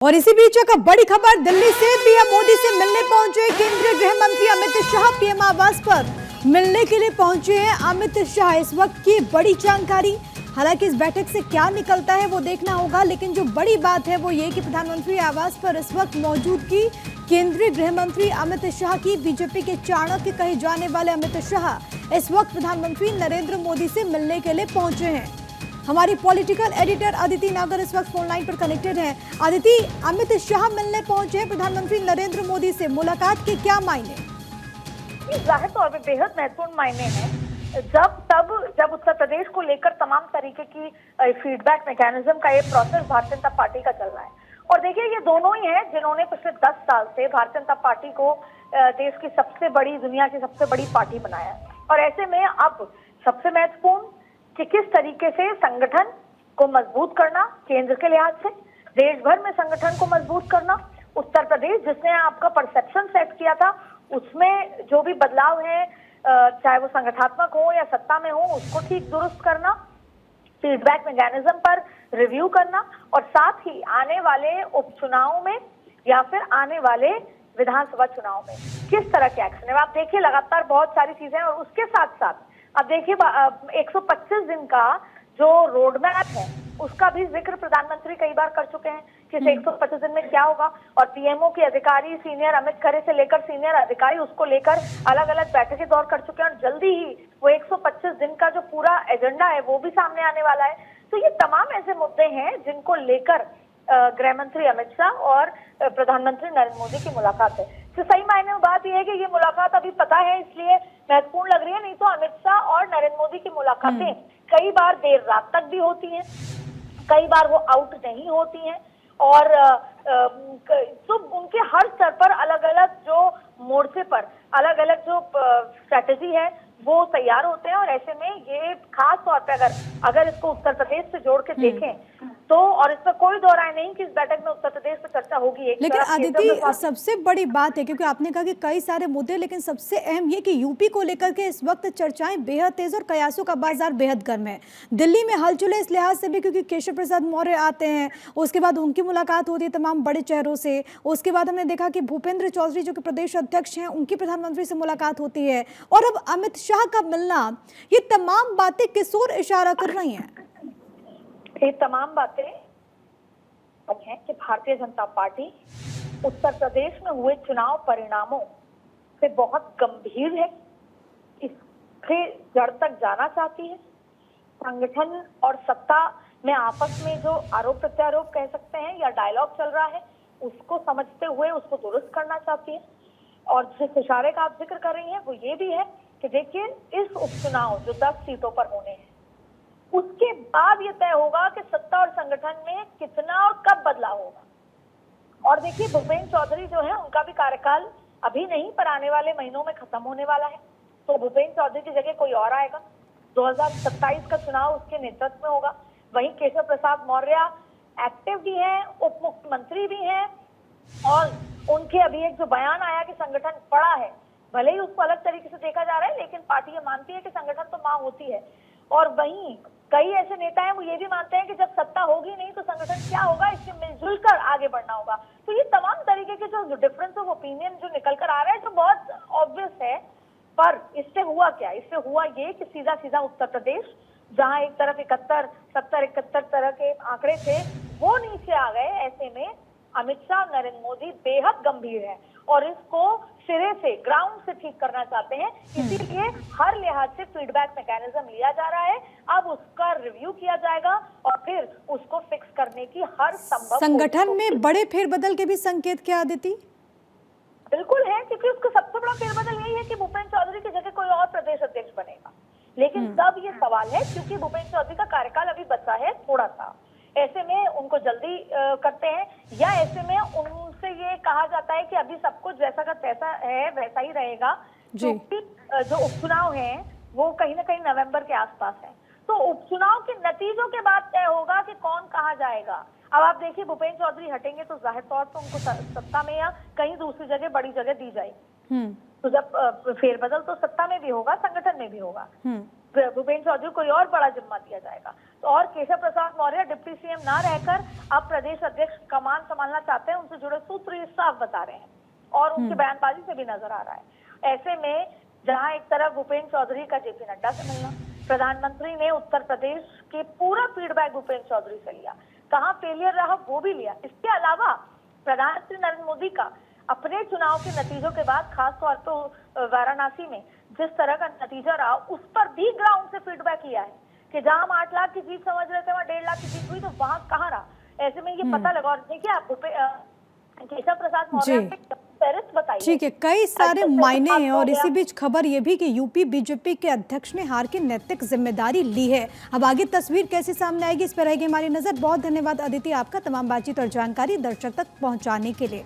और इसी बीच एक बड़ी खबर दिल्ली से पीएम मोदी से मिलने पहुंचे केंद्रीय गृह मंत्री अमित शाह। पीएम आवास पर मिलने के लिए पहुंचे हैं अमित शाह। इस वक्त की बड़ी जानकारी, हालांकि इस बैठक से क्या निकलता है वो देखना होगा, लेकिन जो बड़ी बात है वो ये कि प्रधानमंत्री आवास पर इस वक्त मौजूदगी केंद्रीय गृह मंत्री अमित शाह की। बीजेपी के चाणक्य कहे जाने वाले अमित शाह इस वक्त प्रधानमंत्री नरेंद्र मोदी से मिलने के लिए पहुंचे हैं। हमारी पॉलिटिकल एडिटर अदिति नागर इस वक्त फोन लाइन पर कनेक्टेड है। अदिति, अमित शाह मिलने पहुंचे प्रधानमंत्री नरेंद्र मोदी से, मुलाकात के क्या मायने? जाहिर तौर पे बेहद महत्वपूर्ण मायने हैं। जब उत्तर प्रदेश को लेकर तमाम तरीके की फीडबैक मैकेनिज्म का ये प्रोसेस भारतीय जनता पार्टी का चल रहा है, और देखिए ये दोनों ही हैं जिन्होंने पिछले 10 साल से भारतीय जनता पार्टी को देश की सबसे बड़ी, दुनिया की सबसे बड़ी पार्टी बनाया है। और ऐसे में अब सबसे महत्वपूर्ण कि किस तरीके से संगठन को मजबूत करना, केंद्र के लिहाज से देश भर में संगठन को मजबूत करना, उत्तर प्रदेश जिसने आपका परसेप्शन सेट किया था उसमें जो भी बदलाव है, चाहे वो संगठनात्मक हो या सत्ता में हो, उसको ठीक दुरुस्त करना, फीडबैक मैकेनिज्म पर रिव्यू करना, और साथ ही आने वाले उपचुनाव में या फिर आने वाले विधानसभा चुनाव में किस तरह के एक्शन है। आप देखिए लगातार बहुत सारी चीजें, और उसके साथ साथ अब देखिए 125 दिन का जो रोड मैप है उसका भी जिक्र प्रधानमंत्री कई बार कर चुके हैं कि 125 दिन में क्या होगा, और पीएमओ के अधिकारी सीनियर अमित खरे से लेकर सीनियर अधिकारी उसको लेकर अलग अलग बैठकें दौर कर चुके हैं, और जल्दी ही वो 125 दिन का जो पूरा एजेंडा है वो भी सामने आने वाला है। तो ये तमाम ऐसे मुद्दे हैं जिनको लेकर गृह मंत्री अमित शाह और प्रधानमंत्री नरेंद्र मोदी की मुलाकात है। तो सही मायने में बात यह है कि ये मुलाकात अभी पता है इसलिए महत्वपूर्ण लग रही है, नहीं तो अमित शाह और नरेंद्र मोदी की मुलाकातें कई बार देर रात तक भी होती हैं, कई बार वो आउट नहीं होती हैं, और तो उनके हर स्तर पर अलग अलग जो मोर्चे पर अलग अलग जो स्ट्रेटेजी है वो तैयार होते हैं। और ऐसे में ये खास तौर पे अगर इसको उत्तर प्रदेश से जोड़ के देखें तो, और इसमें कोई दो राय नहीं कि इस बैठक में उत्तर प्रदेश पे चर्चा होगी। लेकिन अदिति, सबसे बड़ी बात है क्योंकि आपने कहा कि कई सारे मुद्दे, लेकिन सबसे अहम ये कि यूपी को लेकर के इस वक्त चर्चाएं बेहद तेज और कयासों का बाजार बेहद गर्म है। दिल्ली में हलचल है इस लिहाज से भी क्योंकि केशव प्रसाद मौर्य आते हैं, उसके बाद उनकी मुलाकात होती है तमाम बड़े चेहरों से, उसके बाद हमने देखा कि भूपेंद्र चौधरी जो कि प्रदेश अध्यक्ष हैं उनकी प्रधानमंत्री से मुलाकात होती है, और अब अमित शाह का मिलना, ये तमाम बातें किस ओर इशारा कर रही हैं? ये तमाम बातें है कि भारतीय जनता पार्टी उत्तर प्रदेश में हुए चुनाव परिणामों से बहुत गंभीर है, इसके जड़ तक जाना चाहती है। संगठन और सत्ता में आपस में जो आरोप प्रत्यारोप कह सकते हैं या डायलॉग चल रहा है उसको समझते हुए उसको दुरुस्त करना चाहती है। और जिस इशारे का आप जिक्र कर रही हैं वो ये भी है कि देखिए इस उपचुनाव जो 10 सीटों पर होने हैं उसके बाद ये तय होगा कि सत्ता और संगठन में कितना और कब बदलाव होगा। और देखिए भूपेंद्र चौधरी जो है उनका भी कार्यकाल अभी नहीं पर आने वाले महीनों में खत्म होने वाला है, तो भूपेंद्र चौधरी की जगह कोई और आएगा। 2027 का चुनाव उसके नेतृत्व में होगा। वहीं केशव प्रसाद मौर्य एक्टिव भी हैं, उप मुख्यमंत्री भी हैं, और उनके अभी एक जो बयान आया कि संगठन बड़ा है, भले ही उसको अलग तरीके से देखा जा रहा है लेकिन पार्टी ये मानती है कि संगठन तो मां होती है। और वहीं कई ऐसे नेता हैं वो ये भी मानते हैं कि जब सत्ता होगी नहीं तो संगठन क्या होगा, इससे मिलजुल कर आगे बढ़ना होगा। तो ये तमाम तरीके के जो डिफरेंस ऑफ ओपिनियन जो निकल कर आ रहा है जो बहुत ऑब्वियस है, पर इससे हुआ क्या? इससे हुआ ये कि सीधा सीधा उत्तर प्रदेश जहां एक तरफ 71 तरह के आंकड़े थे वो नीचे आ गए। ऐसे में अमित शाह नरेंद्र मोदी बेहद गंभीर है और इसको सिरे से, ग्राउंड से ठीक करना चाहते हैं। इसीलिए हर लिहाज से फीडबैक मैकेनिज्म लिया जा रहा है, अब उसका रिव्यू किया जाएगा और फिर उसको फिक्स करने की हर संभव। संगठन में बड़े फेरबदल के भी संकेत क्या अदिति? बिल्कुल है, क्योंकि उसका सबसे बड़ा फेरबदल यही है कि भूपेंद्र चौधरी की जगह कोई और प्रदेश अध्यक्ष बनेगा। लेकिन तब ये सवाल है क्योंकि भूपेंद्र चौधरी का कार्यकाल अभी बचा है थोड़ा सा, ऐसे में उनको जल्दी करते हैं, या ऐसे में उनसे ये कहा जाता है कि अभी सब कुछ जैसा का तैसा है वैसा ही रहेगा, क्योंकि जो उपचुनाव है वो कहीं ना कहीं नवंबर के आसपास है। तो उपचुनाव के नतीजों के बाद तय होगा कि कौन कहाँ जाएगा। अब आप देखिए भूपेंद्र चौधरी हटेंगे तो जाहिर तौर पर उनको सत्ता में या कहीं दूसरी जगह, बड़ी जगह दी जाएगी। तो जब फेरबदल तो सत्ता में भी होगा, संगठन में भी होगा। भूपेन्द्र चौधरी को कोई और बड़ा जिम्मा दिया जाएगा। तो और केशव प्रसाद मौर्य डिप्टी सीएम ना रहकर अब प्रदेश अध्यक्ष कमान संभालना चाहते हैं, उनसे जुड़े सूत्र ये साफ बता रहे हैं और उनकी बयानबाजी से भी नजर आ रहा है। ऐसे में जहां एक तरफ भूपेन्द्र चौधरी का जेपी नड्डा से मिलना, प्रधानमंत्री ने उत्तर प्रदेश के पूरा फीडबैक भूपेन्द्र चौधरी से लिया, कहाँ फेलियर रहा वो भी लिया। इसके अलावा प्रधानमंत्री नरेंद्र मोदी का अपने चुनाव के नतीजों के बाद खासतौर पर वाराणसी में जिस तरह का नतीजा रहा, उस पर भी ग्राउंड से फीडबैक लिया है कि जहां हम 8 लाख की जीत समझ रहे थे वहां 1.5 लाख की जीत हुई, तो वहां कहाँ रहा। ऐसे में ये पता लगा। और देखिए आप केशव प्रसाद मौर्य बताइए। ठीक है, कई सारे मायने हैं और इसी बीच खबर ये भी कि यूपी बीजेपी के अध्यक्ष ने हार की नैतिक जिम्मेदारी ली है। अब आगे तस्वीर कैसे सामने आएगी, इस पर रहेगी हमारी नजर। बहुत धन्यवाद अदिति आपका तमाम बातचीत और जानकारी दर्शक तक पहुंचाने के लिए।